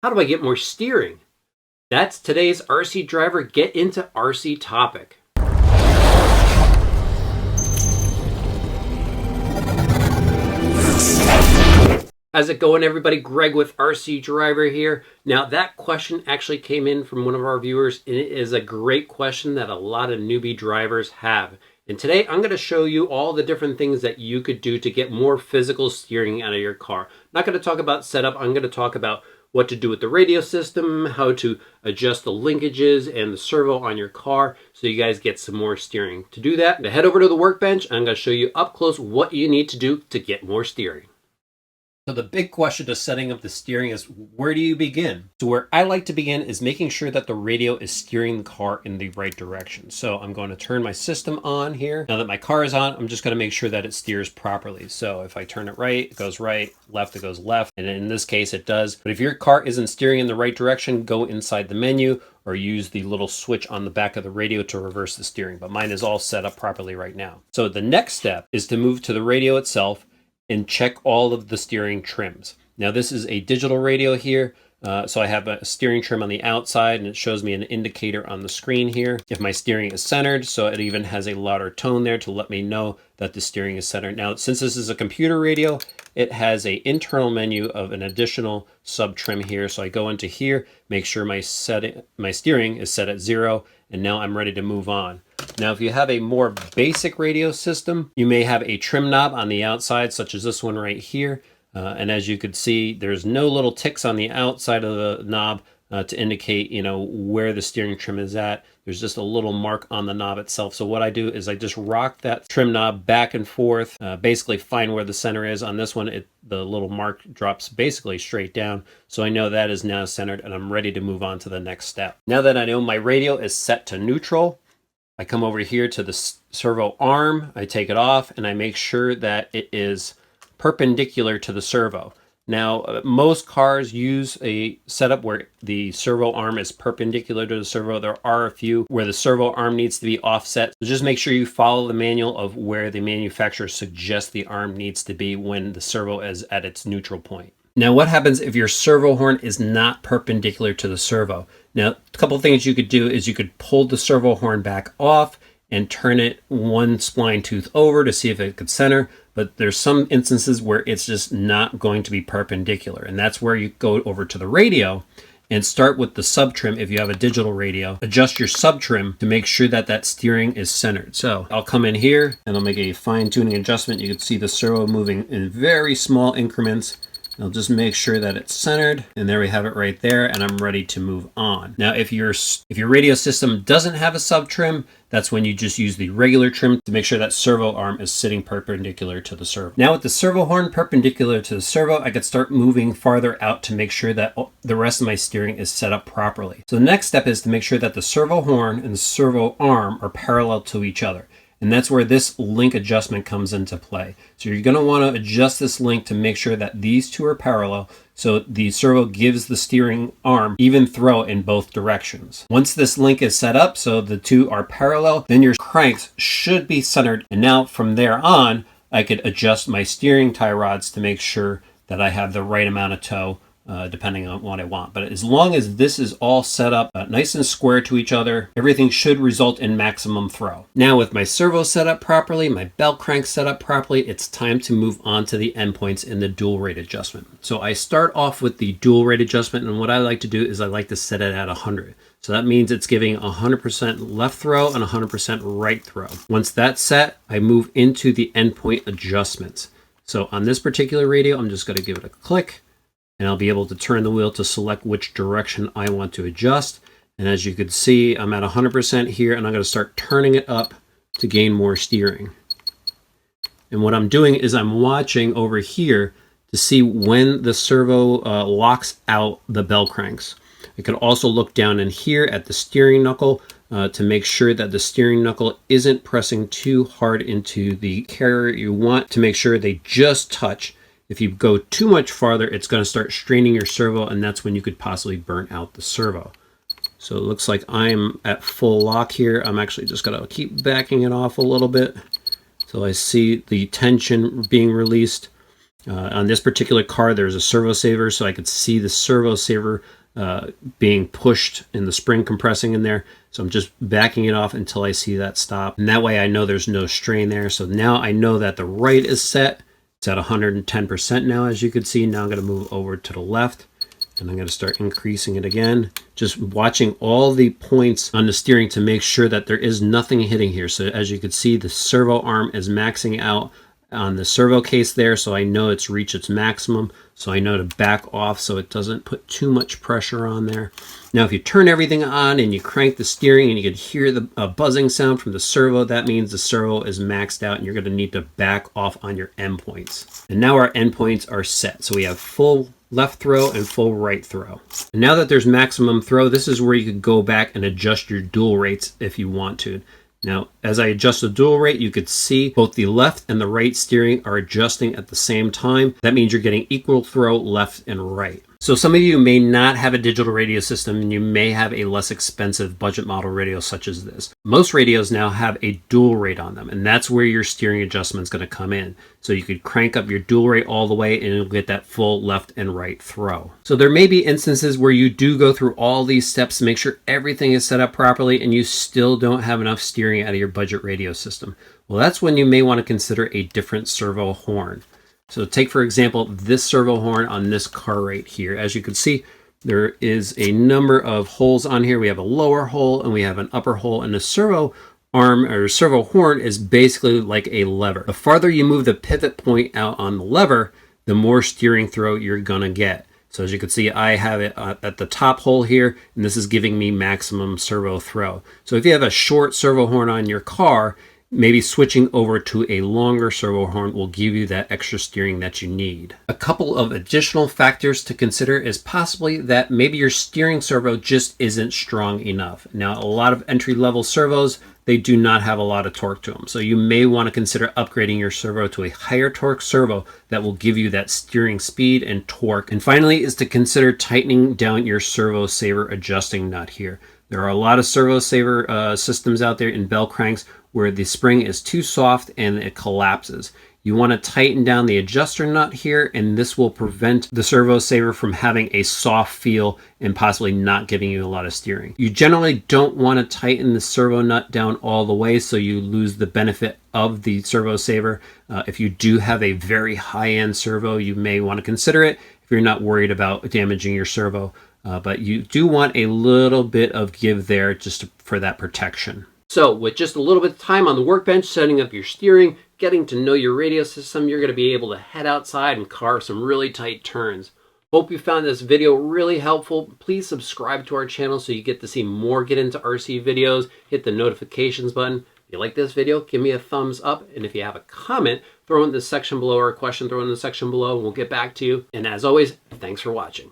How do I get more steering? That's today's RC Driver Get Into RC topic. How's it going, everybody? Greg with RC Driver here. Now, that question actually came in from one of our viewers, and it is a great question that a lot of newbie drivers have. And today, I'm going to show you all the different things that you could do to get more physical steering out of your car. I'm not going to talk about setup. I'm going to talk about what to do with the radio system, how to adjust the linkages and the servo on your car so you guys get some more steering. To do that, head over to the workbench. I'm going to show you up close what you need to do to get more steering. So the big question to setting up the steering is, where do you begin? So where I like to begin is making sure that the radio is steering the car in the right direction. So I'm going to turn my system on here. Now that my car is on, I'm just going to make sure that it steers properly. So if I turn it right, it goes right, left, it goes left. And in this case, it does. But if your car isn't steering in the right direction, go inside the menu or use the little switch on the back of the radio to reverse the steering. But mine is all set up properly right now. So the next step is to move to the radio itself and check all of the steering trims. Now this is a digital radio here, so I have a steering trim on the outside and it shows me an indicator on the screen here if my steering is centered, so it even has a louder tone there to let me know that the steering is centered. Now since this is a computer radio, it has an internal menu of an additional sub trim here, so I go into here, make sure my steering is set at 0, and now I'm ready to move on. Now, if you have a more basic radio system, you may have a trim knob on the outside, such as this one right here. And as you could see, there's no little ticks on the outside of the knob to indicate, where the steering trim is at. There's just a little mark on the knob itself. So what I do is I just rock that trim knob back and forth, basically find where the center is. On this one, the little mark drops basically straight down. So I know that is now centered and I'm ready to move on to the next step. Now that I know my radio is set to neutral, I come over here to the servo arm, I take it off, and I make sure that it is perpendicular to the servo. Now, most cars use a setup where the servo arm is perpendicular to the servo. There are a few where the servo arm needs to be offset. So just make sure you follow the manual of where the manufacturer suggests the arm needs to be when the servo is at its neutral point. Now, what happens if your servo horn is not perpendicular to the servo? Now, a couple of things you could do is you could pull the servo horn back off and turn it one spline tooth over to see if it could center. But there's some instances where it's just not going to be perpendicular. And that's where you go over to the radio and start with the sub trim. If you have a digital radio, adjust your sub trim to make sure that that steering is centered. So I'll come in here and I'll make a fine tuning adjustment. You can see the servo moving in very small increments. I'll just make sure that it's centered, and there we have it right there, and I'm ready to move on. Now, if your radio system doesn't have a sub trim, that's when you just use the regular trim to make sure that servo arm is sitting perpendicular to the servo. Now with the servo horn perpendicular to the servo, I could start moving farther out to make sure that the rest of my steering is set up properly. So the next step is to make sure that the servo horn and the servo arm are parallel to each other. And that's where this link adjustment comes into play. So you're going to want to adjust this link to make sure that these two are parallel, so the servo gives the steering arm even throw in both directions. Once this link is set up so the two are parallel, then your cranks should be centered. And now from there on, I could adjust my steering tie rods to make sure that I have the right amount of toe, depending on what I want. But as long as this is all set up nice and square to each other, everything should result in maximum throw. Now with my servo set up properly, my bell crank set up properly, it's time to move on to the endpoints in the dual rate adjustment. So I start off with the dual rate adjustment, and what I like to do is I like to set it at 100. So that means it's giving 100% left throw and 100% right throw. Once that's set, I move into the endpoint adjustments. So on this particular radio, I'm just going to give it a click, and I'll be able to turn the wheel to select which direction I want to adjust. And as you can see, I'm at 100% here, and I'm going to start turning it up to gain more steering. And what I'm doing is I'm watching over here to see when the servo locks out the bell cranks. I could also look down in here at the steering knuckle to make sure that the steering knuckle isn't pressing too hard into the carrier. You want to make sure they just touch. If you go too much farther, it's going to start straining your servo, and that's when you could possibly burn out the servo. So it looks like I'm at full lock here. I'm actually just going to keep backing it off a little bit so I see the tension being released. On this particular car, there's a servo saver, so I could see the servo saver being pushed and the spring compressing in there. So I'm just backing it off until I see that stop. And that way I know there's no strain there. So now I know that the right is set. It's at 110% now, as you can see. Now I'm going to move over to the left. And I'm going to start increasing it again. Just watching all the points on the steering to make sure that there is nothing hitting here. So as you can see, the servo arm is maxing out on the servo case there. So I know it's reached its maximum. So I know to back off so it doesn't put too much pressure on there. Now, if you turn everything on and you crank the steering and you can hear the buzzing sound from the servo, that means the servo is maxed out and you're going to need to back off on your endpoints. And now our endpoints are set. So we have full left throw and full right throw. And now that there's maximum throw, this is where you could go back and adjust your dual rates if you want to. Now, as I adjust the dual rate, you could see both the left and the right steering are adjusting at the same time. That means you're getting equal throw left and right. So some of you may not have a digital radio system and you may have a less expensive budget model radio such as this. Most radios now have a dual rate on them, and that's where your steering adjustment is going to come in. So you could crank up your dual rate all the way and you'll get that full left and right throw. So there may be instances where you do go through all these steps to make sure everything is set up properly and you still don't have enough steering out of your budget radio system. Well, that's when you may want to consider a different servo horn. So take, for example, this servo horn on this car right here. As you can see, there is a number of holes on here. We have a lower hole and we have an upper hole, and the servo arm or servo horn is basically like a lever. The farther you move the pivot point out on the lever, the more steering throw you're gonna get. So as you can see, I have it at the top hole here, and this is giving me maximum servo throw. So if you have a short servo horn on your car, maybe switching over to a longer servo horn will give you that extra steering that you need. A couple of additional factors to consider is possibly that maybe your steering servo just isn't strong enough. Now, a lot of entry-level servos, they do not have a lot of torque to them. So you may want to consider upgrading your servo to a higher torque servo that will give you that steering speed and torque. And finally is to consider tightening down your servo saver adjusting nut here. There are a lot of servo saver systems out there in bell cranks where the spring is too soft and it collapses. You want to tighten down the adjuster nut here, and this will prevent the servo saver from having a soft feel and possibly not giving you a lot of steering. You generally don't want to tighten the servo nut down all the way so you lose the benefit of the servo saver. If you do have a very high-end servo, you may want to consider it if you're not worried about damaging your servo. But you do want a little bit of give there just for that protection. So with just a little bit of time on the workbench, setting up your steering, getting to know your radio system, you're going to be able to head outside and carve some really tight turns. Hope you found this video really helpful. Please subscribe to our channel so you get to see more Get Into RC videos. Hit the notifications button. If you like this video, give me a thumbs up. And if you have a comment, throw it in the section below, or a question, throw it in the section below, and we'll get back to you. And as always, thanks for watching.